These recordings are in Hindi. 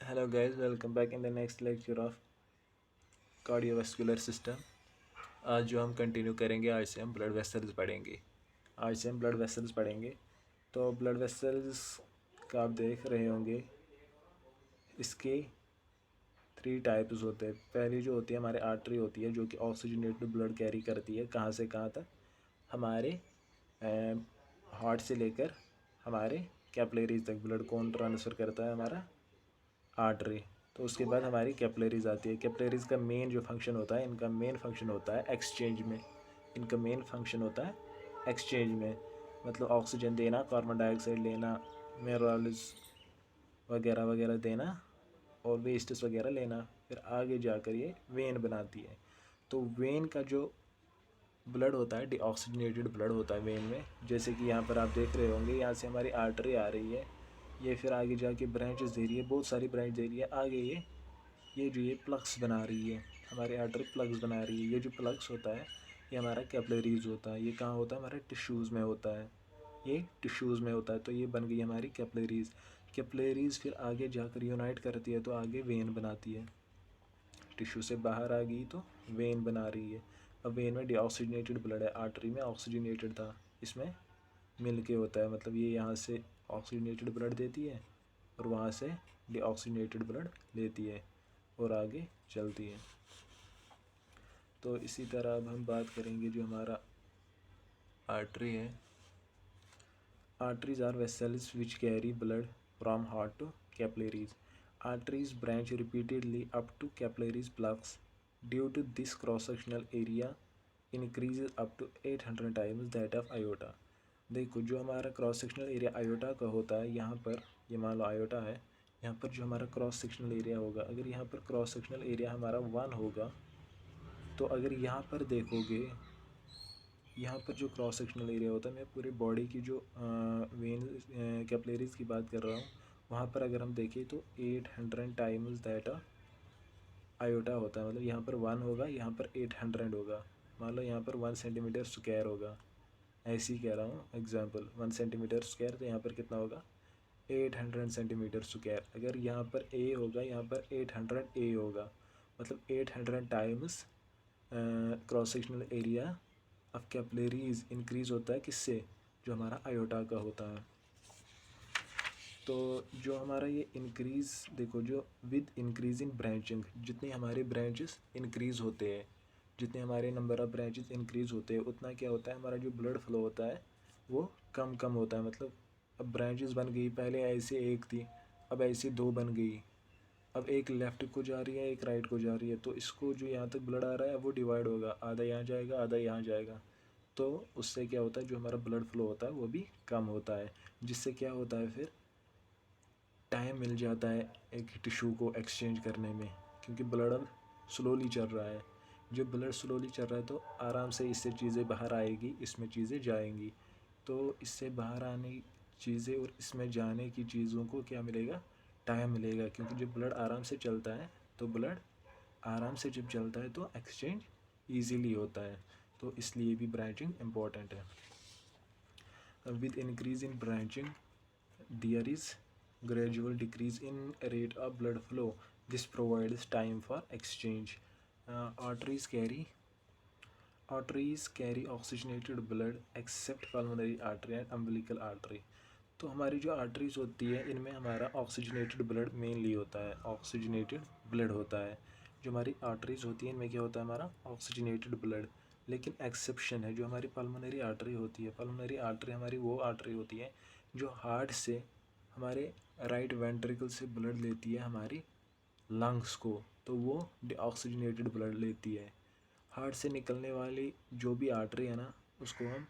Hello guys, welcome back in the next lecture of cardiovascular system. आज जो हम कंटिन्यू करेंगे, आज से हम ब्लड वेसल्स पढ़ेंगे। तो ब्लड वेसल्स का आप देख रहे होंगे, इसके 3 टाइप्स होते हैं। पहली जो होती है हमारे आर्टरी होती है, जो कि ऑक्सीजनेटेड ब्लड कैरी करती है कहाँ से कहाँ तक, हमारे हार्ट से लेकर हमारे कैपिलरीज तक ब्लड कौन ट्रांसफ़र करता है, हमारा आर्टरी। तो उसके बाद हमारी कैपिलरीज आती है। कैपिलरीज का मेन जो फंक्शन होता है, इनका मेन फंक्शन होता है एक्सचेंज में। मतलब ऑक्सीजन देना, कार्बन डाइऑक्साइड लेना, मिनरल्स वगैरह वगैरह देना और वेस्ट्स वगैरह लेना, फिर आगे जाकर ये वेन बनाती है। तो वेन का जो ब्लड होता है डीऑक्सीजनेटेड ब्लड होता है वेन में। जैसे कि यहाँ पर आप देख रहे होंगे, यहाँ से हमारी आर्टरी आ रही है, ये फिर आगे जाके ब्रांचेस दे रही है, बहुत सारी ब्रांच दे रही है। आगे ये प्लग्स बना रही है, हमारी आर्टरी प्लग्स बना रही है। ये जो प्लग्स होता है ये हमारा कैपिलरीज होता है। ये कहाँ होता है, हमारे टिश्यूज़ में होता है, ये टिश्यूज़ में होता है। तो ये बन गई हमारी कैपिलरीज फिर आगे जाकर यूनाइट करती है, तो आगे वेन बनाती है। टिश्यू से बाहर आ गई तो वेन बना रही है। अब वेन में डीऑक्सीजनेटेड ब्लड है, आर्टरी में ऑक्सीजनेटेड था, इसमें मिल के होता है। मतलब ये यहाँ से ऑक्सीजनेटेड ब्लड देती है और वहाँ से डीऑक्सीजनेटेड ब्लड लेती है और आगे चलती है। तो इसी तरह अब हम बात करेंगे जो हमारा आर्टरी है। Arteries are vessels which carry blood from heart to capillaries. Arteries branch repeatedly up to capillaries plugs. Due to this cross-sectional area increases up to 800 times that of aorta. देखो, जो हमारा क्रॉस सेक्शनल एरिया आयोटा का होता है, यहाँ पर ये मान लो आयोटा है, यहाँ पर जो हमारा क्रॉस सेक्शनल एरिया होगा, अगर यहाँ पर क्रॉस सेक्शनल एरिया हमारा 1 होगा, तो अगर यहाँ पर देखोगे, यहाँ पर जो क्रॉस सेक्शनल एरिया होता है, मैं पूरी बॉडी की जो वेन कैपिलरीज की बात कर रहा हूँ, वहाँ पर अगर हम देखें तो 800 टाइम्स दैट आयोटा होता है। मतलब यहाँ पर 1 होगा, यहाँ पर 800 होगा। मान लो यहाँ पर 1 सेंटीमीटर स्क्वायर होगा, ऐसे ही कह रहा हूँ एग्जांपल, 1 सेंटीमीटर स्क्वायर, तो यहाँ पर कितना होगा, 800 सेंटीमीटर स्क्वायर। अगर यहाँ पर ए होगा, यहाँ पर 800 ए होगा, मतलब 800 times cross sectional area of capillaries increase होता है, किससे, जो हमारा आयोटा का होता है। तो जो हमारा ये इंक्रीज़ देखो, जो विद इंक्रीज इन ब्रांचिंग, जितने हमारे ब्रांचेस इंक्रीज़ होते हैं, जितने हमारे नंबर ऑफ़ ब्रांचेस इंक्रीज़ होते हैं, उतना क्या होता है, हमारा जो ब्लड फ्लो होता है वो कम कम होता है। मतलब अब ब्रांचेस बन गई, पहले ऐसे एक थी, अब ऐसे 2 बन गई, अब एक लेफ़्ट को जा रही है, एक राइट को जा रही है। तो इसको जो यहाँ तक ब्लड आ रहा है वो डिवाइड होगा, आधा यहाँ जाएगा, आधा यहाँ जाएगा। तो उससे क्या होता है, जो हमारा ब्लड फ्लो होता है वो भी कम होता है, जिससे क्या होता है, फिर टाइम मिल जाता है एक टिश्यू को एक्सचेंज करने में, क्योंकि ब्लड अब स्लोली चल रहा है। जब ब्लड स्लोली चल रहा है तो आराम से इससे चीज़ें बाहर आएगी, इसमें चीज़ें जाएंगी। तो इससे बाहर आने की चीज़ें और इसमें जाने की चीज़ों को क्या मिलेगा, टाइम मिलेगा। क्योंकि जब ब्लड आराम से चलता है, तो ब्लड आराम से जब चलता है तो एक्सचेंज ईजीली होता है। तो इसलिए भी ब्रांचिंग इम्पॉर्टेंट है। With increase in branching there is gradual decrease in rate of blood flow. This provides time for exchange. Arteries carry oxygenated blood except pulmonary artery and umbilical artery. तो हमारी जो आर्टरीज होती है, इनमें हमारा ऑक्सीजनेटेड ब्लड मेनली होता है, ऑक्सीजनेटेड ब्लड होता है। जो हमारी आर्टरीज होती है, इनमें क्या होता है, हमारा ऑक्सीजनेटेड ब्लड। लेकिन एक्सेप्शन है, जो हमारी पल्मोनरी आर्टरी होती है, पल्मोनरी आर्टरी हमारी वो आर्टरी होती है जो हार्ट से, हमारे राइट वेंट्रिकल से ब्लड लेती है हमारी लंग्स को, तो वो ऑक्सीजनेटेड ब्लड लेती है। हार्ट से निकलने वाली जो भी आर्टरी है ना, उसको हम,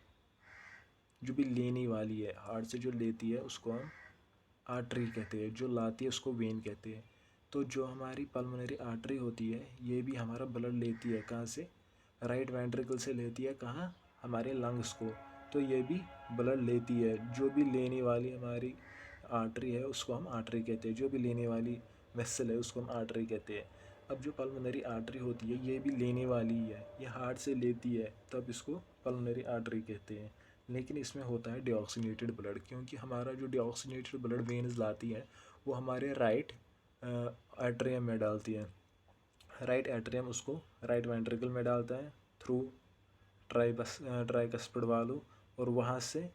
जो भी लेने वाली है हार्ट से जो लेती है, उसको हम आर्टरी कहते हैं, जो लाती है उसको वेन कहते हैं। तो जो हमारी पल्मोनरी आर्टरी होती है, ये भी हमारा ब्लड लेती है, कहाँ से, राइट वेंट्रिकल से लेती है, कहाँ, हमारे लंग्स को। तो ये भी ब्लड लेती है। जो भी लेने वाली हमारी आर्टरी है उसको हम आर्टरी कहते हैं, जो भी लेने वाली वेसल है उसको हम आर्टरी कहते हैं। अब जो पल्मोनरी आर्टरी होती है, ये भी लेने वाली ही है, ये हार्ट से लेती है, तब इसको पल्मोनरी आर्टरी कहते हैं। लेकिन इसमें होता है डीऑक्सीनेटेड ब्लड, क्योंकि हमारा जो डीऑक्सीनेटेड ब्लड वेन्स लाती है वो हमारे राइट एट्रियम में डालती है। राइट एट्रियम उसको राइट वेंट्रिकल में डालता है थ्रू ट्राइकस्पिड वाल्व, और वहाँ से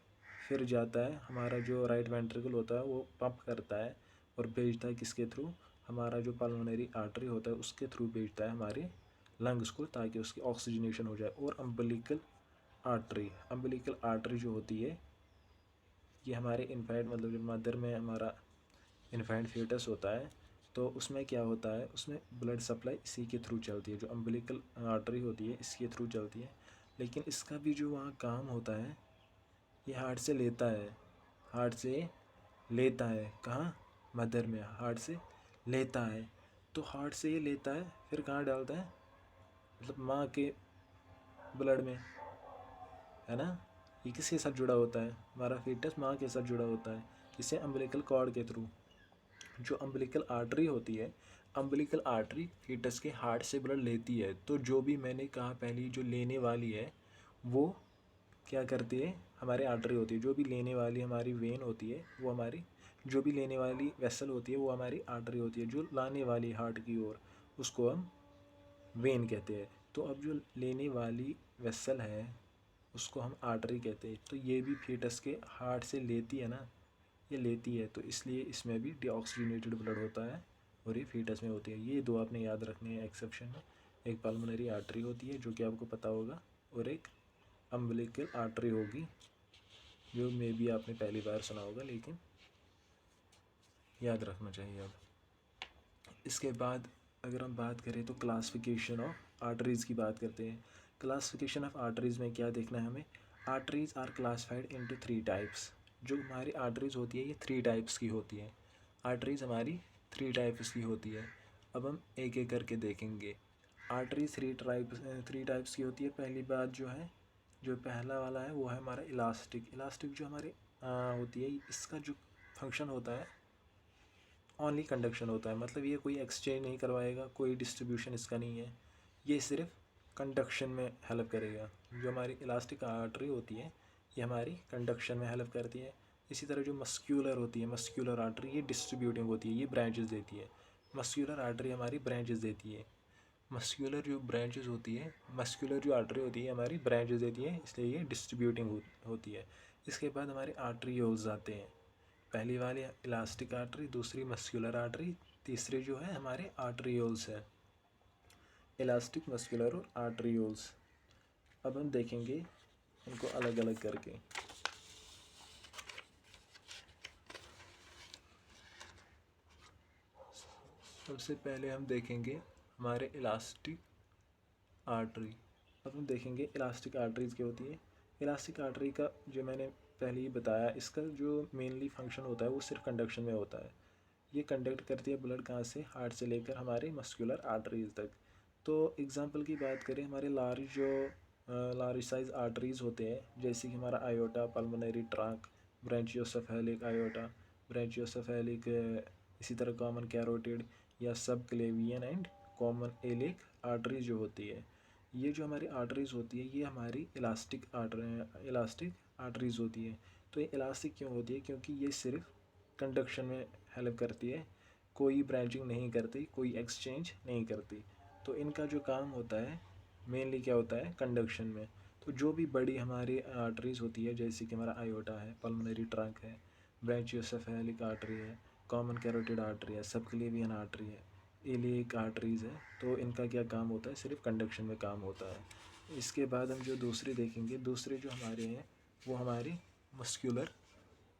फिर जाता है हमारा जो राइट वेंट्रिकल होता है वो पंप करता है और भेजता है किसके थ्रू, हमारा जो पल्मोनरी आर्टरी होता है उसके थ्रू भेजता है हमारे लंग्स को, ताकि उसकी ऑक्सीजनेशन हो जाए। और अम्बिलिकल आर्टरी जो होती है ये हमारे इन्फेंट मतलब जो मदर में हमारा इन्फेंट फीटस होता है, तो उसमें क्या होता है, उसमें ब्लड सप्लाई इसी के थ्रू चलती है, जो अम्बिलिकल आर्टरी होती है इसके थ्रू चलती है। लेकिन इसका भी जो वहाँ काम होता है ये हार्ट से लेता है, हार्ट से लेता है, कहाँ, मदर में हार्ट से लेता है। तो हार्ट से ये लेता है फिर कहाँ डालता है, मतलब माँ के ब्लड में, है ना। ये किसके साथ जुड़ा होता है, हमारा फीटस माँ के साथ जुड़ा होता है, किससे, अम्बिलिकल कॉर्ड के थ्रू। जो अम्बिलिकल आर्टरी होती है, अम्बिलिकल आर्टरी फीटस के हार्ट से ब्लड लेती है। तो जो भी मैंने कहा पहली जो लेने वाली है वो क्या करती है, हमारे आर्टरी होती है। जो भी लेने वाली हमारी वेन होती है वो हमारी, जो भी लेने वाली वेसल होती है वो हमारी आर्टरी होती है। जो लाने वाली हार्ट की ओर उसको हम वेन कहते हैं। तो अब जो लेने वाली वेसल है उसको हम आर्टरी कहते हैं। तो ये भी फीटस के हार्ट से लेती है ना, ये लेती है, तो इसलिए इसमें भी डीऑक्सीजनेटेड ब्लड होता है और ये फीटस में होती है। ये दो आपने याद रखने हैं एक्सेप्शन में, एक पल्मोनरी आर्टरी होती है जो कि आपको पता होगा, और एक अम्बिलिकल आर्टरी होगी जो मे बी आपने पहली बार सुना होगा, लेकिन याद रखना चाहिए। अब इसके बाद अगर हम बात करें तो क्लासिफिकेशन ऑफ आर्टरीज़ की बात करते हैं। क्लासिफिकेशन ऑफ आर्टरीज़ में क्या देखना है हमें, arteries are classified into 3 types. जो हमारी आर्टरीज़ होती है ये 3 टाइप्स की होती है। आर्टरीज़ हमारी 3 टाइप्स की होती है। अब हम एक एक करके देखेंगे। आर्टरी 3 टाइप्स की होती है। पहली बात जो है, जो पहला वाला है वो है हमारा इलास्टिक। इलास्टिक जो हमारे होती है, इसका जो फंक्शन होता है ओनली कंडक्शन होता है, मतलब ये कोई एक्सचेंज नहीं करवाएगा, कोई डिस्ट्रीब्यूशन इसका नहीं है, ये सिर्फ कंडक्शन में हेल्प करेगा। जो हमारी इलास्टिक आर्टरी होती है ये हमारी कंडक्शन में हेल्प करती है। इसी तरह जो मस्क्यूलर होती है, मस्क्यूलर आर्टरी, ये डिस्ट्रीब्यूटिंग होती है, ये ब्रांचेस देती है। मस्क्यूलर आर्टरी हमारी ब्रांचेस देती है। मस्क्यूलर जो ब्रांचेस होती है, मस्क्यूलर जो आर्टरी होती है हमारी ब्रांचेस देती है, इसलिए ये डिस्ट्रीब्यूटिंग होती है। इसके बाद हमारे आर्टरीओल्स आते हैं। पहली वाली इलास्टिक आर्टरी, दूसरी मस्कुलर आर्टरी, तीसरी जो है हमारे आर्टरीओल्स है। इलास्टिक, मस्कुलर और आर्टरीओल्स। अब हम देखेंगे इनको अलग अलग करके। सबसे पहले हम देखेंगे हमारे इलास्टिक आर्टरी। अब हम देखेंगे इलास्टिक आर्टरीज क्या होती है। इलास्टिक आर्टरी का जो मैंने पहले ही बताया, इसका जो मेनली फंक्शन होता है वो सिर्फ कंडक्शन में होता है। ये कंडक्ट करती है ब्लड कहाँ से, हार्ट से लेकर हमारे मस्कुलर आर्टरीज तक। तो एग्जांपल की बात करें, हमारे लार्ज साइज आर्टरीज होते हैं, जैसे कि हमारा aorta, pulmonary trunk, brachiocephalic aorta, brachiocephalic, इसी तरह कॉमन कैरोटिड या subclavian and common iliac artery जो होती है, ये जो हमारी आर्टरीज होती है ये हमारी इलास्टिक आर्टरीज होती है। तो ये इलास्टिक क्यों होती है, क्योंकि ये सिर्फ कंडक्शन में हेल्प करती है, कोई ब्रांचिंग नहीं करती, कोई एक्सचेंज नहीं करती। तो इनका जो काम होता है मेनली क्या होता है, कंडक्शन में। तो जो भी बड़ी हमारी आर्टरीज होती है, जैसे कि हमारा आयोटा है, पल्मोनरी ट्रंक है, ब्रांचियोसेफेलिक आर्टरी है, कॉमन कैरोटिड आर्टरी है, सबक्लेवियन आर्टरी है, इलियक आर्टरीज है, तो इनका क्या काम होता है, सिर्फ कंडक्शन में काम होता है। इसके बाद हम जो दूसरी देखेंगे, दूसरे जो हमारे हैं वो हमारी मस्कुलर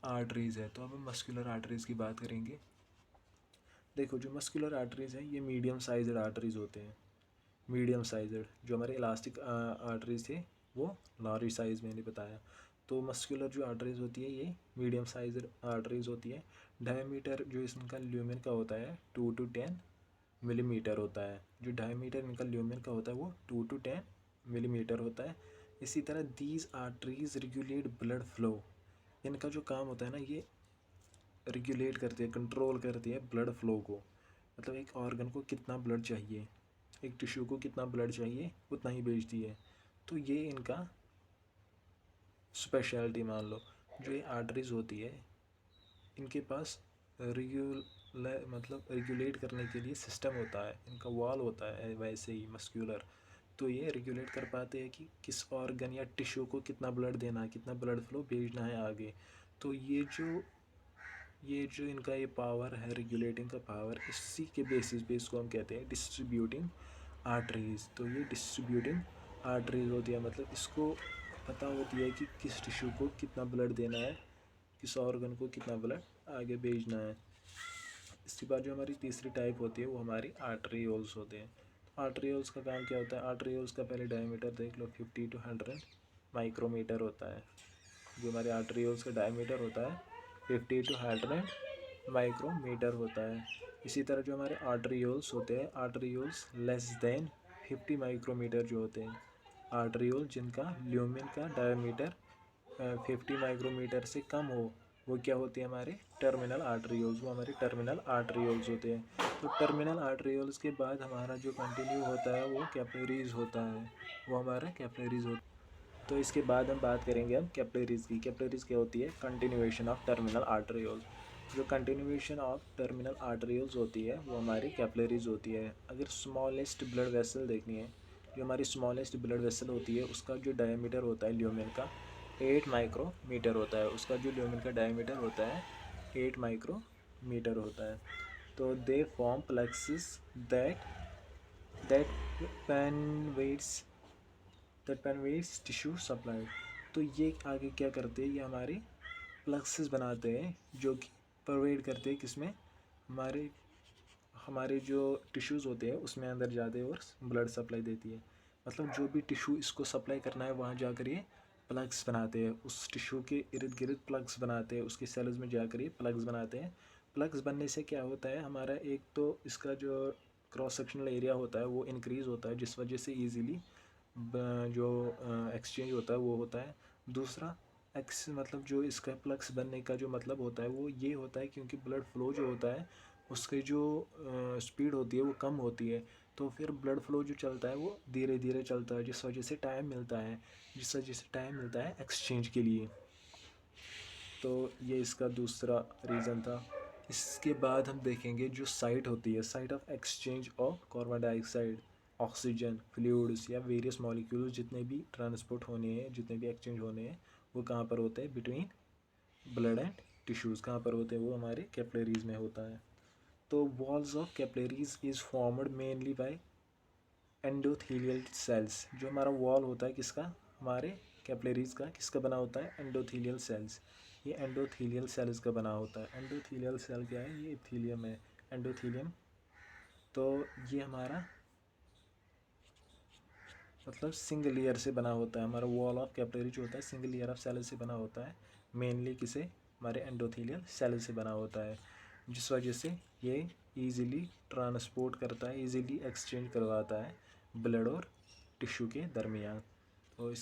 आर्टरीज़ है। तो अब हम मस्कुलर आर्टरीज़ की बात करेंगे। देखो जो मस्कुलर आर्टरीज़ हैं ये मीडियम साइजड आर्टरीज़ होते हैं। मीडियम साइजड, जो हमारे इलास्टिक आर्टरीज़ थे वो लार्ज साइज़ मैंने बताया। तो मस्कुलर जो आर्टरीज़ होती है ये मीडियम साइजड आर्टरीज़ होती है। डायमीटर जो इसका ल्यूमेन का होता है 2 to 10 मिलीमीटर होता है। जो डायमीटर इनका ल्यूमेन का होता है वो 2 to 10 मिलीमीटर होता है। इसी तरह these arteries regulate blood flow. इनका जो काम होता है ना, ये रेगुलेट करती है, कंट्रोल करती है ब्लड फ्लो को। मतलब एक ऑर्गन को कितना ब्लड चाहिए, एक टिश्यू को कितना ब्लड चाहिए उतना ही भेजती है। तो ये इनका स्पेशलिटी मान लो। जो ये आर्टरीज होती है इनके पास मतलब रेगुलेट करने के लिए सिस्टम होता है, इनका वॉल होता है वैसे ही मस्क्यूलर। तो ये रेगुलेट कर पाते हैं कि किस ऑर्गन या टिश्यू को कितना ब्लड देना है, कितना ब्लड फ्लो भेजना है आगे। तो ये जो इनका ये पावर है, रेगुलेटिंग का पावर, इसी के बेसिस पे इसको हम कहते हैं डिस्ट्रीब्यूटिंग आर्टरीज। तो ये डिस्ट्रीब्यूटिंग आर्टरीज होती है, मतलब इसको पता होती है कि किस टिश्यू को कितना ब्लड देना है, किस ऑर्गन को कितना ब्लड आगे भेजना है। इसके बाद जो हमारी तीसरी टाइप होती है वो हमारी आर्टरियोल्स होते हैं। आर्टरियोल्स का काम क्या होता है? आर्टरियोल्स का पहले डायमीटर देख लो, 50 to 100 माइक्रोमीटर होता है। जो हमारे आर्टरियोल्स का डायमीटर होता है 50 to 100 माइक्रोमीटर होता है। इसी तरह जो हमारे आर्टरियोल्स होते हैं, आर्टरियोल्स लेस देन 50 माइक्रोमीटर जो होते हैं, आर्टरियोल जिनका ल्यूमेन का डायमीटर 50 माइक्रोमीटर से कम हो, वो क्या होती है? हमारे टर्मिनल आर्टरियोल्स। वो हमारे टर्मिनल आर्टरियोल्स होते हैं। तो टर्मिनल आर्टरियोल्स के बाद हमारा जो कंटिन्यू होता है वो कैपिलरीज होता है, वो हमारा कैपिलरीज होता है। तो इसके बाद हम बात करेंगे अब कैपिलरीज की। कैपिलरीज क्या होती है? Continuation of terminal arterioles. जो कंटिन्यूएशन ऑफ टर्मिनल आर्टरियोल्स होती है वो हमारी कैपिलरीज होती है। अगर स्मॉलेस्ट ब्लड वेसल देखनी है, जो हमारी स्मॉलेस्ट ब्लड वेसल होती है उसका जो डायमीटर होता है ल्यूमेन का 8 माइक्रोमीटर होता है। उसका जो ल्यूमेन का डायमीटर होता है 8 माइक्रोमीटर होता है। तो they form plexus that that penetrates tissue supply. तो ये आगे क्या करते हैं? ये हमारे प्लेक्सिस बनाते हैं जो कि प्रोवाइड करते हैं किसमें? हमारे हमारे जो टिश्यूज़ होते हैं उसमें अंदर जाते हैं और ब्लड सप्लाई देती है। मतलब जो भी टिश्यू इसको सप्लाई करना है वहाँ जाकर ये प्लग्स बनाते हैं, उस टिश्यू के इर्द गिर्द प्लग्स बनाते हैं, उसके सेल्स में जाकर ये प्लग्स बनाते हैं। प्लग्स बनने से क्या होता है? हमारा एक तो इसका जो क्रॉस सेक्शनल एरिया होता है वो इंक्रीज़ होता है, जिस वजह से ईज़िली जो एक्सचेंज होता है वो होता है। दूसरा मतलब जो इसका प्लग्स बनने का जो मतलब होता है वो ये होता है क्योंकि ब्लड फ्लो जो होता है उसकी जो स्पीड होती है वो कम होती है। तो फिर ब्लड फ्लो जो चलता है वो धीरे धीरे चलता है, जिस वजह से टाइम मिलता है, जिस वजह से टाइम मिलता है एक्सचेंज के लिए। तो ये इसका दूसरा रीज़न था। इसके बाद हम देखेंगे जो साइट होती है, site of exchange of carbon dioxide, oxygen, fluids या वेरियस मॉलिक्यूल्स जितने भी ट्रांसपोर्ट होने हैं, जितने भी एक्सचेंज होने हैं, वो कहाँ पर होते हैं? बिटवीन ब्लड एंड टिश्यूज़ कहाँ पर होते हैं? वो हमारे कैपिलरीज में होता है। तो walls of capillaries is formed mainly by endothelial cells. जो हमारा वॉल होता है किसका? हमारे कैपिलरीज का किसका बना होता है? Endothelial cells. ये एंडोथेलियल सेल्स का बना होता है। एंडोथेलियल सेल क्या है? ये इथीलियम है, एंडोथेलियम। तो ये हमारा मतलब सिंगल लेयर से बना होता है। हमारा वॉल ऑफ कैपिलरी जो होता है सिंगल लेयर ऑफ सेल से बना होता है, मेनली किसे? हमारे एंडोथेलियल सेल से बना होता है, जिस वजह से ये इजीली ट्रांसपोर्ट करता है, इजीली एक्सचेंज करवाता है ब्लड और टिश्यू के दरमियान। तो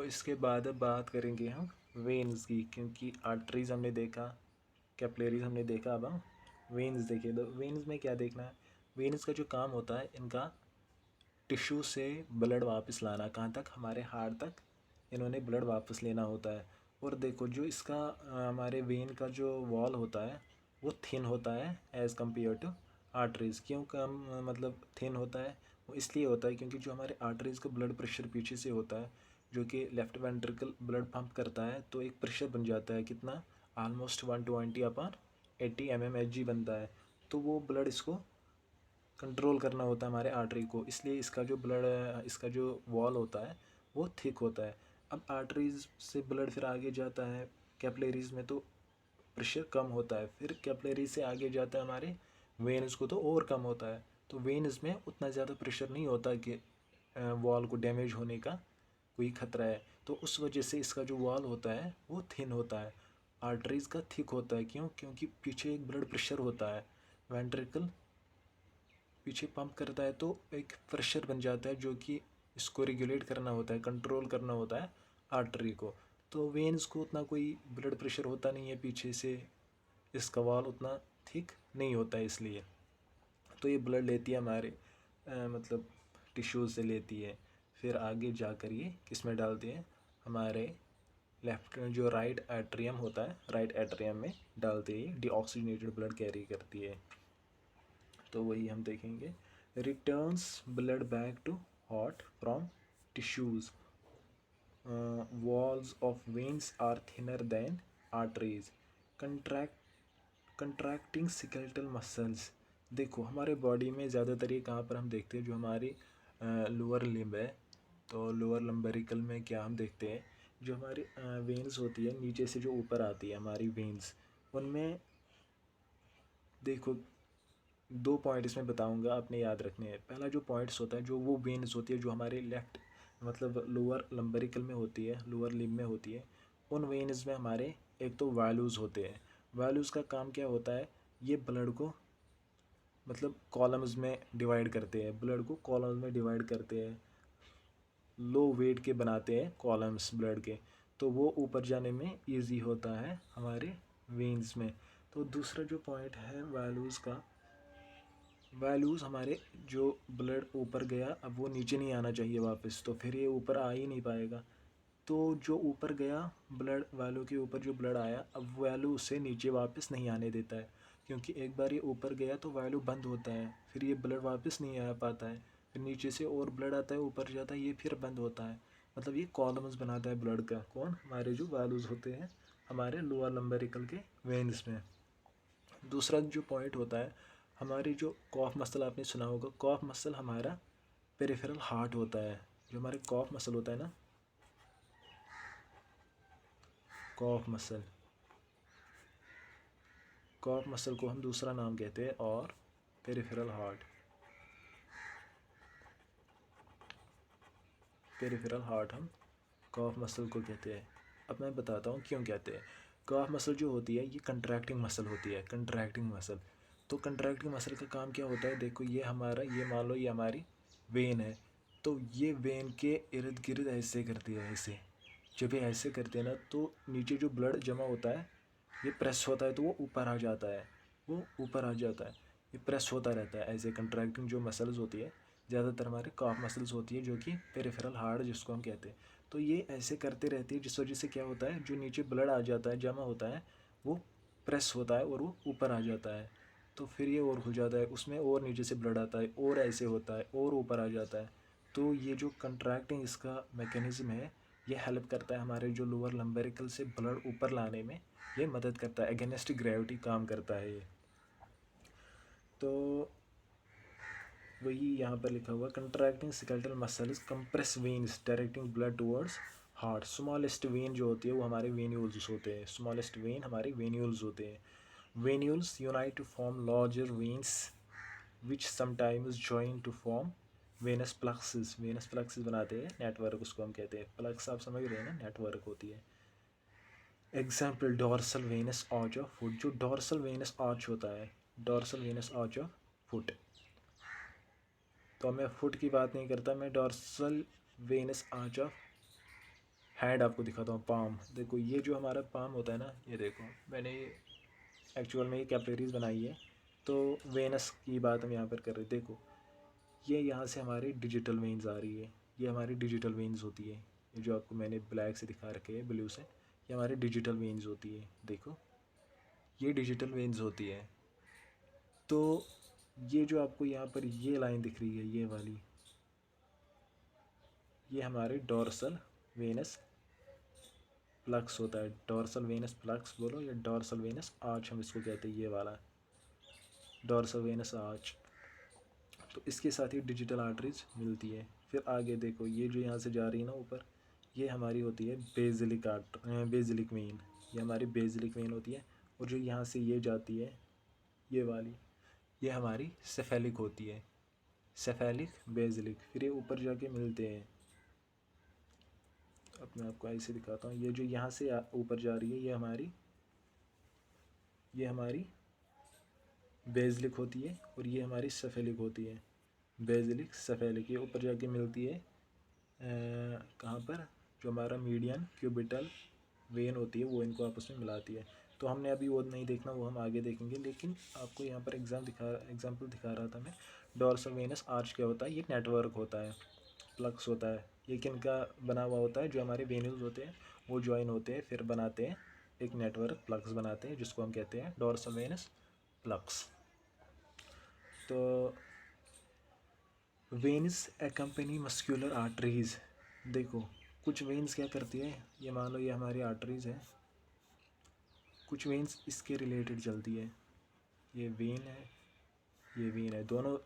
इसके बाद अब बात करेंगे हम वेन्स की, क्योंकि आर्टरीज हमने देखा, कैपिलरीज हमने देखा, अब हम वेन्स देखे। तो वेन्स में क्या देखना है? वेन्स का जो काम होता है इनका टिश्यू से ब्लड वापस लाना, कहाँ तक? हमारे हार्ट तक इन्होंने ब्लड वापस लेना होता है। और देखो जो इसका हमारे वेन का जो वॉल होता है वो थिन होता है एज़ कम्पेयर टू आर्टरीज़। क्यों कम मतलब थिन होता है? वो इसलिए होता है क्योंकि जो हमारे आर्टरीज़ का ब्लड प्रेशर पीछे से होता है, जो कि लेफ़्ट वेंट्रिकल ब्लड पंप करता है, तो एक प्रेशर बन जाता है कितना? ऑलमोस्ट 120/80 mmHg बनता है। तो वो ब्लड इसको कंट्रोल करना होता है हमारे आर्टरी को, इसलिए इसका जो ब्लड, इसका जो वॉल होता है वो थिक होता है। अब आर्टरीज से ब्लड फिर आगे जाता है कैपिलरीज में, तो प्रेशर कम होता है। फिर कैपिलरीज से आगे जाता है हमारे वेन्स को, तो और कम होता है। तो वेन्स में उतना ज़्यादा प्रेशर नहीं होता कि वॉल को डैमेज होने का कोई खतरा है। तो उस वजह से इसका जो वॉल होता है वो थिन होता है, आर्टरीज का थिक होता है। क्यों? क्योंकि पीछे एक ब्लड प्रेशर होता है, वेंट्रिकल पीछे पंप करता है, तो एक प्रेशर बन जाता है जो कि इसको रेगुलेट करना होता है, कंट्रोल करना होता है आर्टरी को। तो वेन्स को उतना कोई ब्लड प्रेशर होता नहीं है पीछे से, इसका वॉल उतना थिक नहीं होता है, इसलिए तो ये ब्लड लेती है हमारे मतलब टिश्यूज़ से लेती है, फिर आगे जाकर ये किस में डालती है? हमारे लेफ्ट जो राइट एट्रियम होता है, राइट एट्रियम में डालते ही डीऑक्सीजनेटेड ब्लड कैरी करती है। तो वही हम देखेंगे। Returns blood back to heart from tissues, walls of veins are thinner than arteries, contract contracting skeletal muscles. देखो हमारे बॉडी में ज़्यादातर ये कहाँ पर हम देखते हैं, जो हमारी लोअर लिम्ब है, तो लोअर लंबरिकल में क्या हम देखते हैं, जो हमारी वेन्स होती है नीचे से जो ऊपर आती है हमारी वेन्स, उनमें देखो दो पॉइंट इसमें बताऊंगा, आपने याद रखने हैं। पहला जो पॉइंट्स होता है, जो वो वेन्स होती है जो हमारे लेफ्ट मतलब लोअर लंबरिकल में होती है, लोअर लिम्ब में होती है, उन वेन्स में हमारे एक तो वैल्यूज़ होते हैं। वैल्यूज़ का काम क्या होता है, ये ब्लड को मतलब कॉलम्स में डिवाइड करते हैं, ब्लड को कॉलम्स में डिवाइड करते हैं, लो वेट के बनाते हैं कॉलम्स ब्लड के, तो वो ऊपर जाने में इजी होता है हमारे वेन्स में। तो दूसरा जो पॉइंट है वैल्यूज़ का, वैल्यूज़ हमारे जो ब्लड ऊपर गया अब वो नीचे नहीं आना चाहिए वापस, तो फिर ये ऊपर आ ही नहीं पाएगा। तो जो ऊपर गया ब्लड, वैल्यू के ऊपर जो ब्लड आया, अब वैल्यू उससे नीचे वापस नहीं आने देता है, क्योंकि एक बार ये ऊपर गया तो वैल्यू बंद होता है, फिर ये ब्लड वापस नहीं आ पाता है, फिर नीचे से और ब्लड आता है ऊपर जाता है, ये फिर बंद होता है। मतलब ये कॉलम्स बनाता है ब्लड का, कौन, हमारे जो वैल्यूज़ होते हैं हमारे लोअर लंबरिकल के वेन्स में। दूसरा जो पॉइंट होता है, हमारी जो कॉफ मसल, आपने सुना होगा कॉफ मसल हमारा पेरिफेरल हार्ट होता है। जो हमारे कॉफ मसल होता है ना, कॉफ मसल, कॉफ मसल को हम दूसरा नाम कहते हैं और पेरिफेरल हार्ट, पेरिफेरल हार्ट हम कॉफ मसल को कहते हैं। अब मैं बताता हूँ क्यों कहते हैं। कॉफ मसल जो होती है ये कंट्रैक्टिंग मसल होती है, कंट्रैक्टिंग मसल। तो कंट्रैक्टिंग मसल का काम क्या होता है, देखो ये हमारा, ये मान लो ये हमारी वेन है, तो ये वेन के इर्द गिर्द ऐसे करती है, ऐसे जब ये ऐसे करते हैं ना, तो नीचे जो ब्लड जमा होता है ये प्रेस होता है, तो वो ऊपर आ जाता है, वो ऊपर आ जाता है, ये प्रेस होता रहता है ऐसे। कंट्रैक्टिंग जो मसल्स होती है ज़्यादातर हमारे कॉफ मसल्स होती है, जो कि पेरिफेरल हार्ट जिसको हम कहते हैं, तो ये ऐसे करते रहती है, जिस वजह से क्या होता है, जो नीचे ब्लड आ जाता है जमा होता है वो प्रेस होता है और वो ऊपर आ जाता है, तो फिर ये और खुल जाता है, उसमें और नीचे से ब्लड आता है और ऐसे होता है और ऊपर आ जाता है। तो ये जो कंट्रैक्टिंग इसका मैकेनिज़्म है, ये हेल्प करता है हमारे जो लोअर लंबरिकल से ब्लड ऊपर लाने में, ये मदद करता है, अगेंस्ट ग्रेविटी काम करता है ये। तो वही यहाँ पर लिखा हुआ, contracting skeletal muscles compress veins directing blood towards heart. Smallest when जो होती है वो हमारे वेन्यूल्स होते हैं, स्मॉलेस्ट वेन हमारे वेन्यूल्स होते हैं। Venules unite to form larger veins which sometimes join to form venous plexuses. Venous plexuses बनाते हैं नेटवर्क, उसको हम कहते हैं प्लक्स, आप समझ रहे हैं ना, नेटवर्क होती है। Example dorsal venous arch of foot, जो डॉर्सल वेनस आर्च होता है, dorsal venous arch of foot, तो मैं फुट की बात नहीं करता, मैं dorsal venous arch of hand आपको दिखाता हूँ, पाम। देखो ये जो हमारा पाम होता है ना, ये देखो मैंने एक्चुअल में ये कैपिलरीज बनाई है, तो वेनस की बात हम यहाँ पर कर रहे हैं। देखो ये यहाँ से हमारी डिजिटल वेन्स आ रही है, ये हमारी डिजिटल वेन्स होती है, ये जो आपको मैंने ब्लैक से दिखा रखे है, ब्लू से, ये हमारी डिजिटल वेन्स होती है। देखो ये डिजिटल वेन्स होती है। तो ये जो आपको यहाँ पर ये लाइन दिख रही है, ये वाली, ये हमारे डॉर्सल वेनस प्लक्स होता है, डॉर्सल वेनस प्लक्स बोलो या डॉर्सल वेनस आर्च हम इसको कहते हैं, ये वाला डॉर्सल वेनस आर्च। तो इसके साथ ही डिजिटल आर्टरीज मिलती है। फिर आगे देखो ये जो यहाँ से जा रही है ना ऊपर, ये हमारी होती है बेसिलिक बेसिलिक वेन, ये हमारी बेसिलिक वेन होती है। और जो यहाँ से ये जाती है ये वाली, ये हमारी सेफेलिक होती है, सेफेलिक बेसिलिक, फिर ये ऊपर जाके मिलते हैं। अब मैं आपको ऐसे दिखाता हूँ, ये जो यहाँ से ऊपर जा रही है ये हमारी बेसिलिक होती है, और ये हमारी सेफेलिक होती है, बेसिलिक सेफेलिक, ये ऊपर जाके मिलती है कहाँ पर, जो हमारा मीडियन क्यूबिटल वेन होती है वो इनको आपस में मिलाती है। तो हमने अभी वो नहीं देखना, वो हम आगे देखेंगे, लेकिन आपको यहाँ पर एग्जाम्पल दिखा रहा था मैं। डॉर्सल वेनस आर्च क्या होता है, ये नेटवर्क होता है, प्लक्स होता है, ये किन का बना हुआ होता है, जो हमारे वेन्यूल्स होते हैं वो ज्वाइन होते हैं, फिर बनाते हैं एक नेटवर्क, प्लग्स बनाते हैं, जिसको हम कहते हैं डोर्सल वेनस प्लग्स। तो वेन्स एकम्पनी मस्कुलर आर्टरीज। देखो कुछ वेन्स क्या करती है, ये मान लो ये हमारी आर्टरीज है, कुछ वेन्स इसके रिलेटेड चलती है, ये वेन है, ये वेन है, दोनों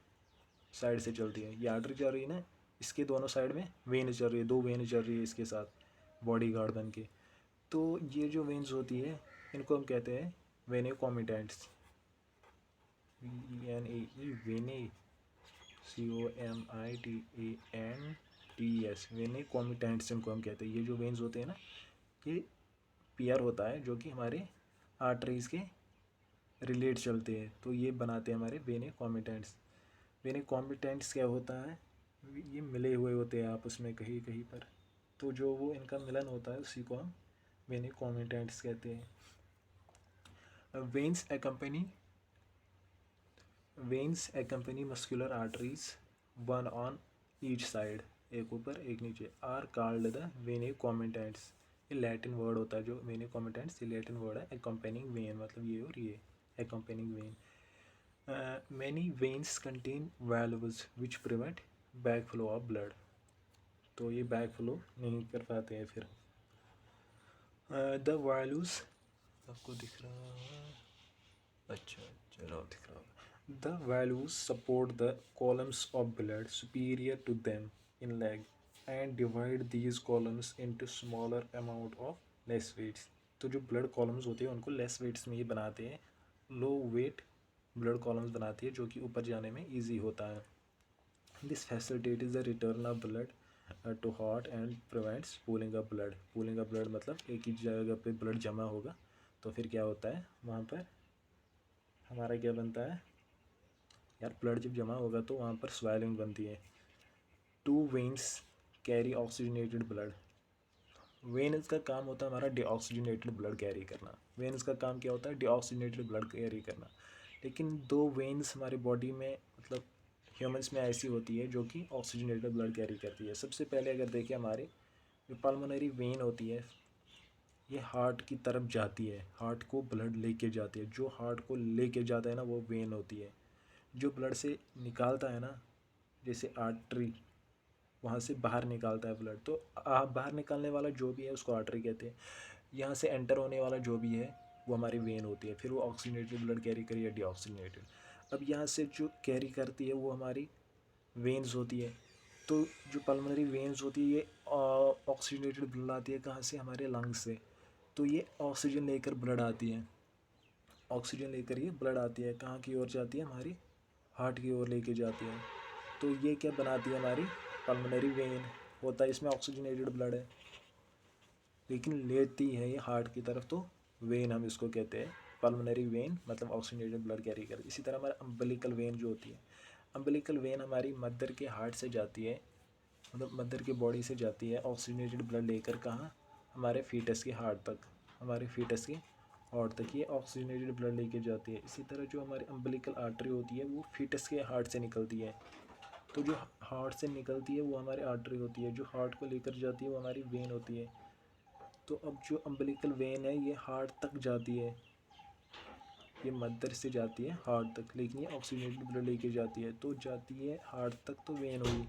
साइड से चलती है। ये आर्टरी चल रही है ना, इसके दोनों साइड में वेन चल रही है, दो वेन चल रही है इसके साथ बॉडी गार्ड बन के। तो ये जो वेन्स होती है इनको हम कहते हैं वेने कॉमिटेंट्स, VENAE, वेने, COMITANTS, वेने कॉमिटेंट्स इनको हम कहते हैं। ये जो वेन्स होते हैं ना, ये पेयर होता है जो कि हमारे आर्टरीज के रिलेट चलते हैं, तो ये बनाते हैं हमारे वेने कॉमिटेंट्स। वेने कॉमिटेंट्स क्या होता है, ये मिले हुए होते हैं आपस में कहीं कहीं पर, तो जो वो इनका मिलन होता है उसी को हम वेने कॉमिटेंट्स कहते हैं। Veins accompany muscular arteries, one on each side, एक ऊपर एक नीचे, are called the venae comitantes. ये लैटिन वर्ड होता है जो वेने कॉमिटेंट्स, ये लैटिन वर्ड है। एकम्पेनिंग वेन मतलब ये और ये accompanying vein. Many veins contain valves which prevent back flow of blood, तो ये बैक फ्लो नहीं कर पाते हैं फिर। द valves आपको दिख रहा है, अच्छा चलो दिख रहा है। The valves support the columns of blood superior to them in leg and divide these columns into smaller amount of less weights। तो जो ब्लड कॉलम्स होते हैं उनको लेस वेट्स में ये बनाते हैं, लो वेट ब्लड कॉलम्स बनाती है, जो कि ऊपर जाने में ईजी होता है। This facilitate the return of blood to heart and prevents pooling of blood. Pooling of blood मतलब एक ही जगह पे ब्लड जमा होगा तो फिर क्या होता है वहाँ पर हमारा क्या बनता है यार, ब्लड जब जमा होगा तो वहाँ पर स्वेलिंग बनती है। Two veins carry oxygenated blood. वेन्स का काम होता है हमारा डीऑक्सीजनेटेड ब्लड कैरी करना। वेन्स का काम क्या होता है, डीऑक्सीजनेटेड ब्लड कैरी करना। लेकिन दो वेन्स हमारी बॉडी में मतलब ह्यूमंस में ऐसी होती है जो कि ऑक्सीजनेटेड ब्लड कैरी करती है। सबसे पहले अगर देखें हमारी जो पल्मोनरी वेन होती है, ये हार्ट की तरफ जाती है, हार्ट को ब्लड लेके जाती है। जो हार्ट को लेके जाता है ना वो वेन होती है। जो ब्लड से निकालता है ना, जैसे आर्टरी वहाँ से बाहर निकालता है ब्लड, तो बाहर निकालने वाला जो भी है उसको आर्टरी कहते हैं। यहाँ से एंटर होने वाला जो भी है वो हमारी वेन होती है, फिर वो ऑक्सीजनेटेड ब्लड कैरी करी या डीऑक्सीजनेटेड। अब यहाँ से जो कैरी करती है वो हमारी वेन्स होती है। तो जो पल्मोनरी वेन्स होती है ये ऑक्सीजनेटेड ब्लड आती है कहाँ से, हमारे लंग्स से। तो ये ऑक्सीजन लेकर ब्लड आती है, ऑक्सीजन लेकर ये ब्लड आती है, कहाँ की ओर जाती है, हमारी हार्ट की ओर लेके जाती है। तो ये क्या बनाती है, हमारी पल्मोनरी वेन होता है, इसमें ऑक्सीजनेटेड ब्लड है, लेकिन लेती है ये हार्ट की तरफ, तो वेन हम इसको कहते हैं। पल्मोनरी वेन मतलब ऑक्सीजनेटेड ब्लड कैरी कर। इसी तरह हमारा अम्बिलिकल वेन जो होती है, अम्बिलिकल वेन हमारी मदर के हार्ट से जाती है, मतलब मदर के बॉडी से जाती है ऑक्सीजनेटेड ब्लड लेकर, कहाँ, हमारे फीटस के हार्ट तक, हमारे फीटस के हार्ट तक ये ऑक्सीजनेटेड ब्लड लेके जाती है। इसी तरह जो हमारी अम्बिलिकल आर्टरी होती है वो फीटस के हार्ट से निकलती है, तो जो हार्ट से निकलती है वो हमारी आर्टरी होती है, जो हार्ट को लेकर जाती है वो हमारी वेन होती है। तो अब जो अम्बिलिकल वेन है ये हार्ट तक जाती है, ये मदर से जाती है हार्ट तक, लेकिन ये ऑक्सीजनेटेड ब्लड लेके जाती है, तो जाती है हार्ट तक तो वेन हुई।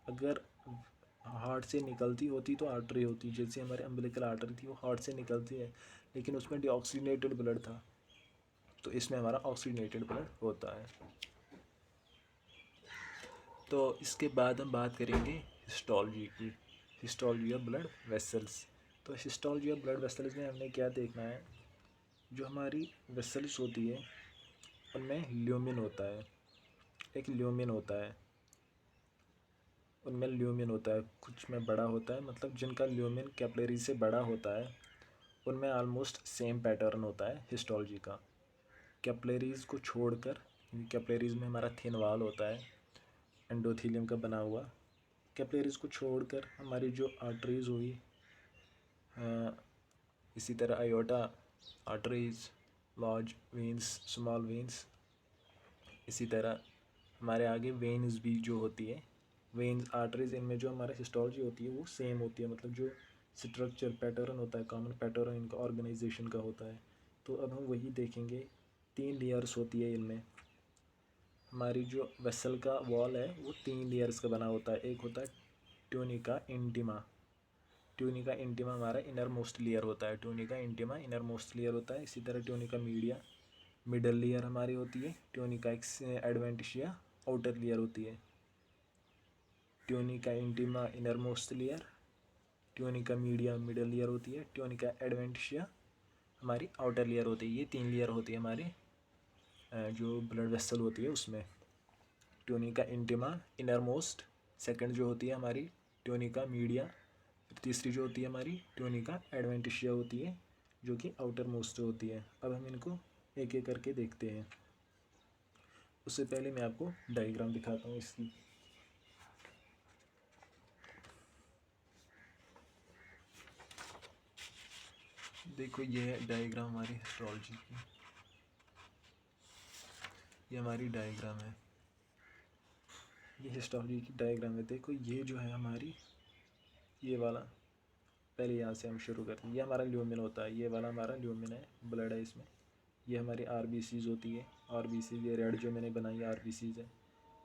अगर हार्ट से निकलती होती तो आर्टरी होती, जैसे हमारे अम्बिलिकल आर्टरी थी वो हार्ट से निकलती है, लेकिन उसमें डीऑक्सीजनेटेड ब्लड था, तो इसमें हमारा ऑक्सीजनेटेड ब्लड होता है। तो इसके बाद हम बात करेंगे हिस्टोलॉजी की, हिस्टोलॉजी ऑफ ब्लड वेसल्स। तो हिस्टोलॉजी ऑफ ब्लड वेसल्स में हमने क्या देखना है, जो हमारी वेसल्स होती है उनमें ल्यूमिन होता है, एक ल्यूमिन होता है, उनमें ल्यूमिन होता है, कुछ में बड़ा होता है, मतलब जिनका ल्यूमिन कैपिलरी से बड़ा होता है उनमें ऑलमोस्ट सेम पैटर्न होता है हिस्टोलॉजी का। कैपिलरीज़ को छोड़कर, कैपिलरीज़ में हमारा थिन वाल होता है एंडोथीलियम का बना हुआ, कैपिलरीज़ को छोड़कर हमारी जो आर्टरीज़ हुई, इसी तरह iota, arteries, large veins, small veins, इसी तरह हमारे आगे वेन्स भी जो होती है, वेन्स आर्टरीज़, इनमें जो हमारा हिस्टोलॉजी होती है वो सेम होती है, मतलब जो स्ट्रक्चर पैटर्न होता है, कॉमन पैटर्न इनका ऑर्गेनाइजेशन का होता है। तो अब हम वही देखेंगे। 3 लेयर्स होती है इनमें। हमारी जो वेसल का वॉल है वो 3 लेयर्स का बना होता है। एक होता है ट्यूनिका इंटीमा। ट्यूनिका इंटीमा हमारा इनर मोस्ट लेयर होता है। Tunica intima inner most layer होता है। इसी तरह ट्यूनिका मीडिया मिडल लेयर हमारी होती है। ट्यूनिका एडवेंटिशिया आउटर लेयर होती है। Tunica intima inner most layer, tunica media middle layer होती है, ट्यूनिका एडवेंटिशिया हमारी आउटर लेयर होती है। ये 3 लेयर होती है हमारी जो ब्लड वेसल होती है उसमें। Tunica intima inner most, second जो होती है हमारी ट्यूनिका मीडिया, तीसरी जो होती है हमारी ट्यूनिका एडवेंटिशिया होती है जो कि आउटर मोस्ट होती है। अब हम इनको एक एक करके देखते हैं। उससे पहले मैं आपको डायग्राम दिखाता हूँ इसकी। देखो ये है डायग्राम हमारी हिस्टोलॉजी की। ये हमारी डायग्राम है, ये हिस्टोलॉजी की डायग्राम है। देखो ये जो है हमारी, ये वाला, पहले यहाँ से हम शुरू करते हैं। ये हमारा ल्यूमिन होता है, ये वाला हमारा ल्यूमिन है, ब्लड है इसमें। ये हमारी आरबीसीज होती है, आरबीसीज ये रेड जो मैंने बनाई है आरबीसीज है।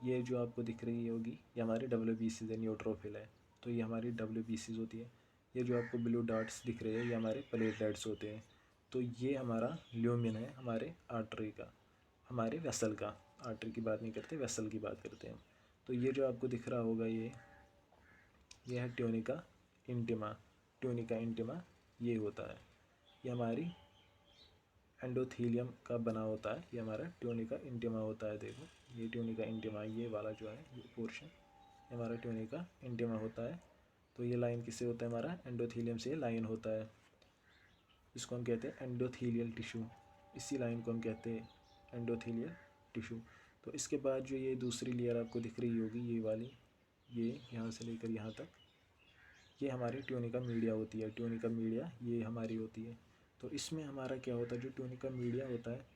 ये जो आपको दिख रही होगी ये हमारी डब्ल्यूबीसीज है, न्यूट्रोफिल है। तो ये हमारी डब्ल्यूबीसीज होती है। ये जो आपको ब्लू डॉट्स दिख रहे हैं ये हमारे प्लेटलेट्स होते हैं। तो ये हमारा ल्यूमिन है हमारे आर्टरी का, हमारे वेसल का। आर्टरी की बात नहीं करते, वेसल की बात करते हैं। तो ये जो आपको दिख रहा होगा ये है ट्यूनिका इंटिमा। ट्यूनिका इंटिमा ये होता है, ये हमारी एंडोथीलियम का बना होता है। ये हमारा ट्यूनिका इंटिमा होता है। देखो ये ट्यूनिका इंटिमा, ये वाला जो है ये पोर्शन, ये हमारा ट्यूनिका इंटिमा होता है। तो ये लाइन किससे होता है, हमारा एंडोथीलियम से लाइन होता है। इसको हम कहते हैं एंडोथीलियल टिश्यू। इसी लाइन को हम कहते हैं एंडोथीलियल टिश्यू। तो इसके बाद जो ये दूसरी लेयर आपको दिख रही होगी ये वाली, ये यहाँ से लेकर यहाँ तक, ये हमारी ट्यूनिका मीडिया होती है। ट्यूनिका मीडिया ये हमारी होती है। तो इसमें हमारा क्या होता है, जो ट्यूनिका मीडिया होता है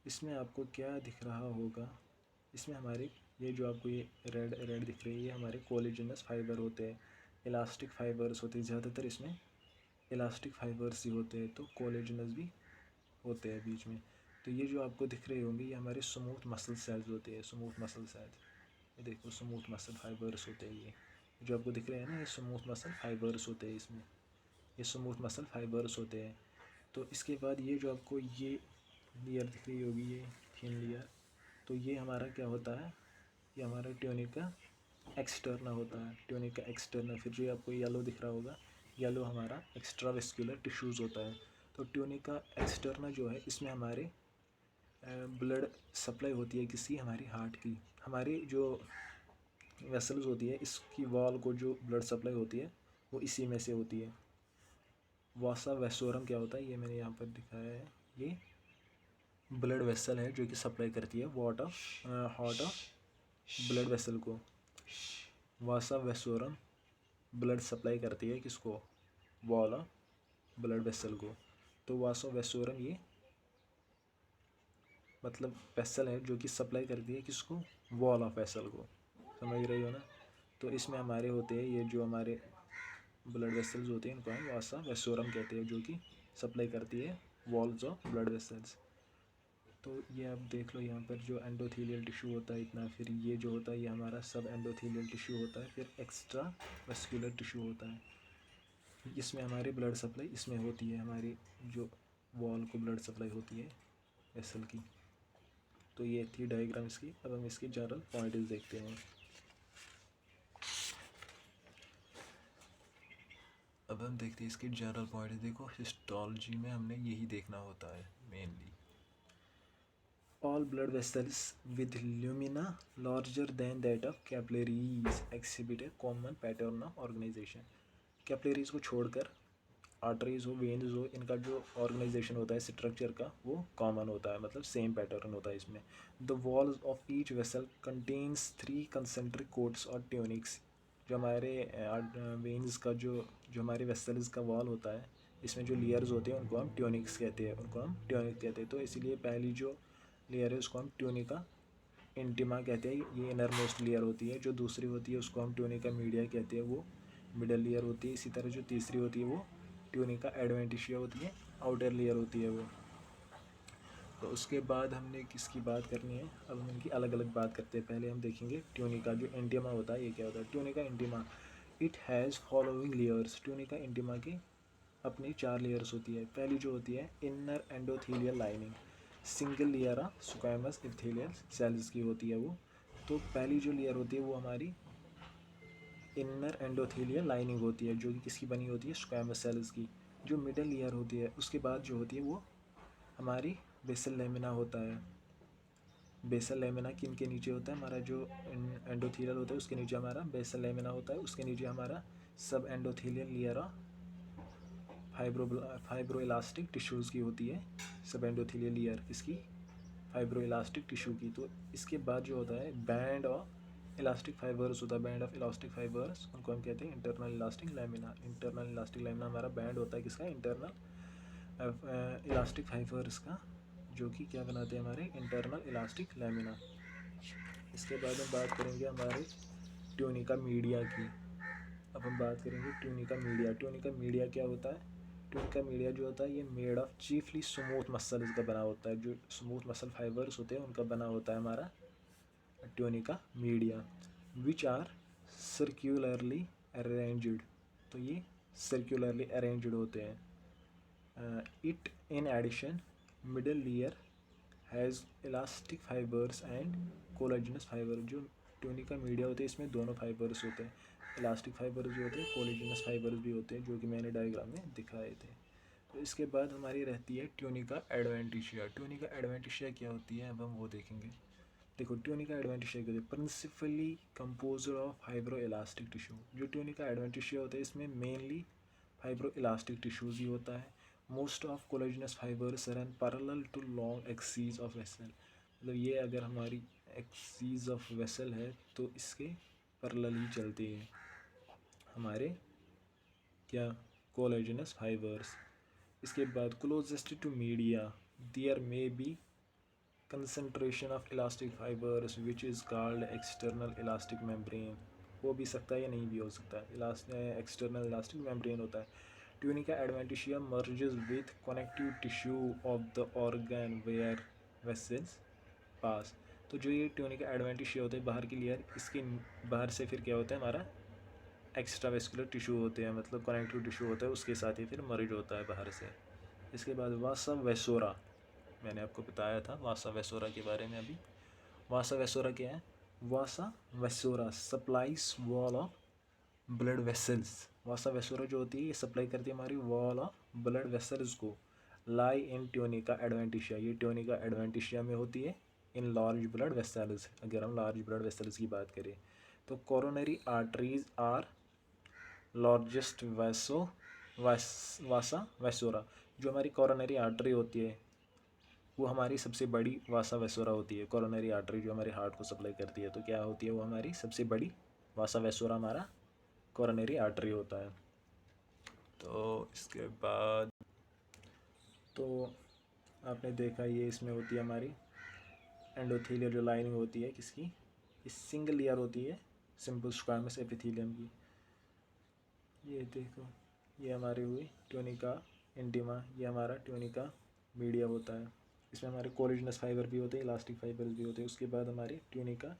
इसमें आपको क्या दिख रहा होगा, इसमें हमारे ये जो आपको ये रेड रेड दिख रही है ये हमारे कोलेजनस फाइबर होते हैं, इलास्टिक फाइबर्स होते हैं। ज़्यादातर इसमें इलास्टिक फाइबर्स ही होते हैं, तो कोलेजनस भी होते हैं बीच में। तो ये जो आपको दिख रहे होंगे ये हमारे स्मूथ मसल सेल्स होते हैं, स्मूथ मसल सेल्स। ये देखो स्मूथ मसल फाइबर्स होते हैं। ये जो आपको दिख रहे हैं ना ये स्मूथ मसल फाइबर्स होते हैं इसमें, ये स्मूथ मसल फाइबर्स होते हैं। तो इसके बाद ये जो आपको ये लेयर दिख रही होगी ये थिन लेयर, तो ये हमारा क्या होता है, ये हमारा ट्यूनिका एक्सटर्ना होता है। Tunica externa. फिर जो आपको येलो दिख रहा होगा, येलो हमारा एक्स्ट्रा वेस्कुलर टिश्यूज़ होता है। तो ट्यूनिका एक्सटर्ना जो है इसमें हमारे ब्लड सप्लाई होती है किसी, हमारी हार्ट की। हमारी जो वेसल्स होती है इसकी वॉल को जो ब्लड सप्लाई होती है वो इसी में से होती है। वासा वेसोरम क्या होता है ये मैंने यहाँ पर दिखाया है। ये ब्लड वेसल है जो कि सप्लाई करती है water heart of blood vessel को। वासा वेसोरम ब्लड सप्लाई करती है किसको, वॉल ऑफ ब्लड वेसल को। तो वासा वेसोरम ये मतलब वेसल है जो कि सप्लाई करती है किसको, वॉल ऑफ वेसल को। समझ रही हो ना। तो इसमें हमारे होते हैं ये जो हमारे ब्लड वेसल्स होते हैं इनको हम वासा वेसोरम कहते हैं, जो कि सप्लाई करती है वॉल्स ऑफ ब्लड वेसल्स। तो ये आप देख लो यहाँ पर जो एंडोथीलियल टिश्यू होता है इतना, फिर ये जो होता है ये हमारा सब एंडोथीलियल टिश्यू होता है, फिर एक्स्ट्रा वेस्कुलर टिश्यू होता है। इसमें हमारी ब्लड सप्लाई इसमें होती है, हमारी जो वॉल को ब्लड सप्लाई होती है वेसल की। तो ये थी डायग्राम इसकी। अब हम इसकी जनरल पॉइंट्स देखते हैं। अब हम देखते हैं इसके जनरल पॉइंट्स। देखो हिस्टोलॉजी में हमने यही देखना होता है mainly. All blood vessels with lumina larger than that of capillaries exhibit a common pattern of organization. Capillaries को छोड़कर आर्टरीज हो वेन्स हो इनका जो ऑर्गेनाइजेशन होता है स्ट्रक्चर का वो कॉमन होता है, मतलब सेम पैटर्न होता है इसमें। The walls of each vessel contains 3 concentric quotes और ट्यूनिक्स। जो हमारे वेन्स का जो जो हमारे वेसल्स का वॉल होता है इसमें जो लेयर्स होते हैं उनको हम ट्यूनिक्स कहते हैं, उनको हम ट्यूनिक कहते हैं। तो इसीलिए पहली जो लेयर है उसको हम ट्यूनिका इंटिमा कहते हैं, ये इनर मोस्ट लेयर होती है। जो दूसरी होती है उसको हम ट्यूनिका मीडिया कहते हैं, वो मिडल लेयर होती है। इसी तरह जो तीसरी होती है वो ट्यूनिका एडवेंटिशिया होती है, आउटर लेयर होती है वो। तो उसके बाद हमने किसकी बात करनी है, अब हम इनकी अलग अलग बात करते हैं। पहले हम देखेंगे ट्यूनिका जो इंटीमा होता है ये क्या होता है। Tunica intima, it has following layers. Tunica intima की अपनी 4 लेयर्स होती है। पहली जो होती है inner endothelial lining, single layer squamous epithelial cells की होती है वो। तो पहली जो लेयर होती है वो हमारी इनर एंडोथेलियल लाइनिंग होती है, जो कि किसकी बनी होती है, स्क्वैमस सेल्स की। जो मिडल लेयर होती है उसके बाद जो होती है वो हमारी बेसल लेमिना होता है। बेसल लेमिना किन के नीचे होता है, हमारा जो एंडोथेलियल होता है उसके नीचे हमारा बेसल लेमिना होता है, उसके नीचे हमारा सब endothelial layer fibro elastic tissues की होती है। सब एंडोथेलियल लेयर किसकी, फाइब्रो इलास्टिक टिश्यू की। तो इसके बाद जो होता है बैंड ऑफ इलास्टिक फाइबर्स होता है। बैंड ऑफ इलास्टिक फाइबर्स उनको हम कहते हैं internal elastic lamina. Internal elastic lamina हमारा बैंड होता है किसका, इंटरनल इलास्टिक फाइबर्स का, जो कि क्या बनाते हैं हमारे इंटरनल इलास्टिक लैमिना। इसके बाद हम बात करेंगे हमारे ट्यूनिका मीडिया की। अब हम बात करेंगे ट्यूनिका मीडिया। ट्यूनिका मीडिया क्या होता है, ट्यूनिका मीडिया जो होता है ये made of chiefly smooth muscle का बना होता है। जो स्मूथ मसल फाइबर्स होते हैं उनका बना होता है हमारा tunica media, which are circularly arranged. तो ये सर्क्यूलरली अरेंज्ड होते हैं। It in addition middle layer has elastic fibres and collagenous fibre. जो ट्यूनिका मीडिया होते हैं इसमें दोनों फाइबर्स होते हैं, इलास्टिक फाइबर्स भी होते हैं, कोलाजिनस फाइबर्स भी होते हैं, जो कि मैंने डायग्राम में दिखाए थे। तो इसके बाद हमारी रहती है ट्यूनिका एडवेंटिशिया। ट्यूनिका एडवेंटिशिया क्या होती है अब हम वो देखेंगे। देखो ट्यूनिका एडवेंटिशिया क्या होती है, principally composed of fibroelastic tissue. जो ट्यूनिका एडवेंटिशिया होता है इसमें मेनली फाइब्रो इलास्टिक टिश्यूज ही होता है। Most of collagenous fibres run parallel to long axis of vessel. मतलब ये अगर हमारी एक्सीज ऑफ वेसल है तो इसके पैरेलल ही चलती है हमारे क्या, कोलेजिनस फाइबर्स। इसके बाद closest to media there may be concentration of elastic fibres which is called external elastic membrane. हो भी सकता है या नहीं भी हो सकता है, एक्सटर्नल इलास्टिक मेम्ब्रेन होता है। Tunica adventitia merges with connective tissue of the organ where vessels pass. तो जो ये ट्यूनिका एडवेंटिशिया होता है बाहर की लेयर, इसके बाहर से फिर क्या होता है हमारा एक्स्ट्रा वेस्कुलर टिश्यू होते हैं, मतलब कनेक्टिव टिश्यू होता है, उसके साथ ही फिर मर्ज होता है बाहर से। इसके बाद वासा वेसोरा, मैंने आपको बताया था वासा वेसोरा के बारे में अभी। वासा वेसोरा क्या है, vasa vasorum supplies wall of blood vessels. Vasa vasorum जो होती है ये सप्लाई करती है हमारी वॉल ऑफ ब्लड वेसल्स को। लाई इन ट्यूनिका एडवेंटिशिया, ये ट्यूनिका एडवेंटिशिया में होती है। इन लार्ज ब्लड वेसल्स, अगर हम लार्ज ब्लड वेसल्स की बात करें तो coronary arteries are largest Vasa vasorum. जो हमारी कोरोनरी आर्टरी होती है वो हमारी सबसे बड़ी वासा वेसोरा होती है। कोरोनरी आर्टरी जो हमारे हार्ट को सप्लाई करती है तो क्या होती है वो हमारी सबसे बड़ी वासा वेसोरा हमारा कोरोनरी आर्टरी होता है। तो इसके बाद तो आपने देखा ये इसमें होती है हमारी एंडोथेलियल जो लाइनिंग होती है किसकी, इस सिंगल लेयर होती है सिंपल स्क्वामस एपिथेलियम की। ये देखो ये हमारी हुई ट्यूनिका इंटीमा, ये हमारा ट्यूनिका मीडिया होता है। इसमें हमारे कोलेजिनस फाइबर भी होते हैं, इलास्टिक फाइबर्स भी होते हैं। उसके बाद हमारी ट्यूनिका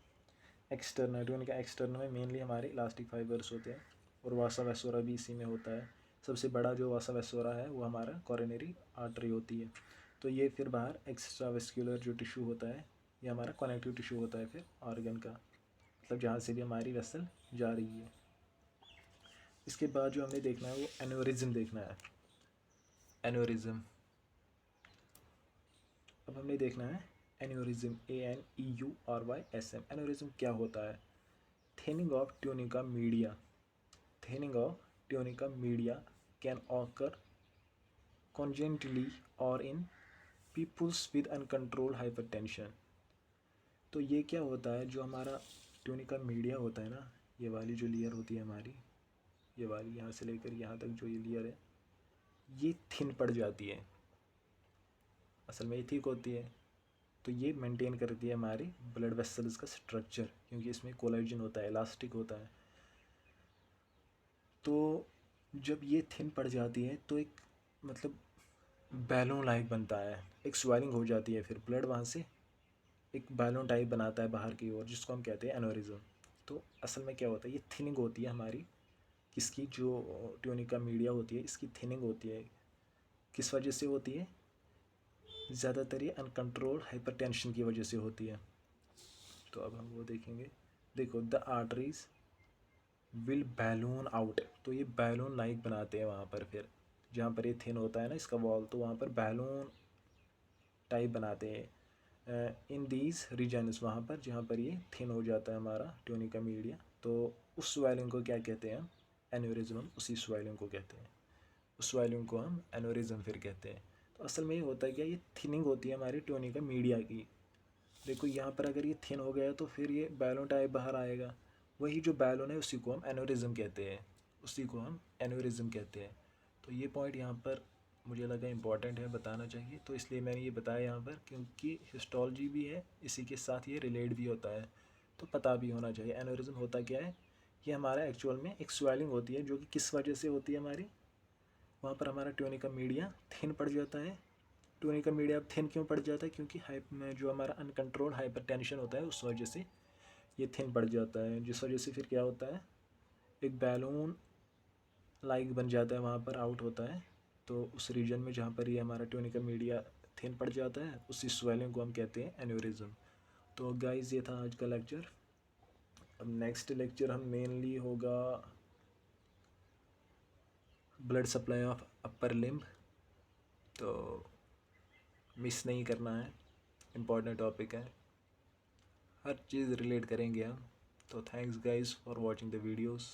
एक्सटर्नल, ट्यूनिका एक्सटर्नल में मेनली हमारे इलास्टिक फाइबर्स होते हैं और वासा वेसोरा भी इसी में होता है। सबसे बड़ा जो वासा वेसोरा है वो हमारा कोरोनरी आर्टरी होती है। तो ये फिर बाहर एक्स्ट्रा वेस्कुलर जो टिश्यू होता है ये हमारा कनेक्टिव टिश्यू होता है फिर ऑर्गन का, मतलब जहाँ से भी हमारी वेसल जा रही है। इसके बाद जो हमने देखना है वो एन्यूरिज्म देखना है। एन्यूरिज्म अब हमने देखना है एन्यूरिज्म, ANEURYSM। एन्यूरिज्म क्या होता है, thinning of tunica media. Thinning of tunica media can occur congenitally और in peoples with uncontrolled hypertension. तो ये क्या होता है, जो हमारा ट्यूनिका मीडिया होता है ना, ये वाली जो लेयर होती है हमारी, ये वाली यहाँ से लेकर यहाँ तक जो ये लेयर है ये थिन पड़ जाती है, असल में ये थिक होती है। तो ये मेंटेन करती है हमारी ब्लड वेसल्स का स्ट्रक्चर, क्योंकि इसमें कोलेजन होता है, इलास्टिक होता है। तो जब ये थिन पड़ जाती है तो एक मतलब बैलून लाइक बनता है, एक स्वेलिंग हो जाती है, फिर ब्लड वहाँ से एक बैलून टाइप बनाता है बाहर की ओर, जिसको हम कहते हैं एनोरिज्म। तो असल में क्या होता है, ये थिनिंग होती है हमारी, किसकी, जो ट्यूनिका मीडिया होती है इसकी थिनिंग होती है। किस वजह से होती है? ज़्यादातर ये अनकंट्रोल्ड हाइपरटेंशन की वजह से होती है। तो अब हम वो देखेंगे। देखो, the arteries will balloon out, तो ये बैलून लाइक बनाते हैं वहाँ पर, फिर जहाँ पर ये थिन होता है ना इसका वॉल, तो वहाँ पर बैलून टाइप बनाते हैं इन दीज रीजन्स, वहाँ पर जहाँ पर ये थिन हो जाता है हमारा ट्यूनिका मीडिया। तो उस स्वेलिंग को क्या कहते हैं हम? एन्यूरिज्म। उसी स्वेलिंग को कहते हैं, उस स्वेलिंग को हम एन्यूरिज्म फिर कहते हैं। तो असल में ये होता है क्या, ये थिनिंग होती है हमारी ट्यूनिका मीडिया की। देखो यहाँ पर अगर ये थिन हो गया तो फिर ये बैलून टाइप बाहर आएगा, वही जो बैलून है उसी को हम एन्यूरिज्म कहते हैं, उसी को हम एन्यूरिज्म कहते हैं। तो ये पॉइंट यहाँ पर मुझे लगा इम्पॉर्टेंट है, बताना चाहिए, तो इसलिए मैंने ये बताया यहाँ पर, क्योंकि हिस्टोलॉजी भी है इसी के साथ, ये रिलेट भी होता है, तो पता भी होना चाहिए। एन्यूरिज्म होता क्या है? ये हमारा एक्चुअल में एक स्वेलिंग होती है, जो कि किस वजह से होती है हमारी, वहाँ पर हमारा ट्यूनिका मीडिया थिन पड़ जाता है। ट्यूनिका मीडिया थिन क्यों पड़ जाता है? क्योंकि हाइप में जो हमारा अनकंट्रोल्ड हाइपर टेंशन होता है उस वजह से ये थिन पड़ जाता है, जिस वजह से फिर क्या होता है, एक बैलून लाइक बन जाता है, वहाँ पर आउट होता है। तो उस रीजन में जहाँ पर ये हमारा ट्यूनिका मीडिया थिन पड़ जाता है, उसी स्वेलिंग को हम कहते हैं एन्यूरिज्म। तो गाइज ये था आज का लेक्चर। अब नेक्स्ट लेक्चर हम मेनली होगा blood supply of upper limb, तो मिस नहीं करना है, इम्पॉर्टेंट टॉपिक है, हर चीज़ रिलेट करेंगे हम। तो thanks guys for watching the videos.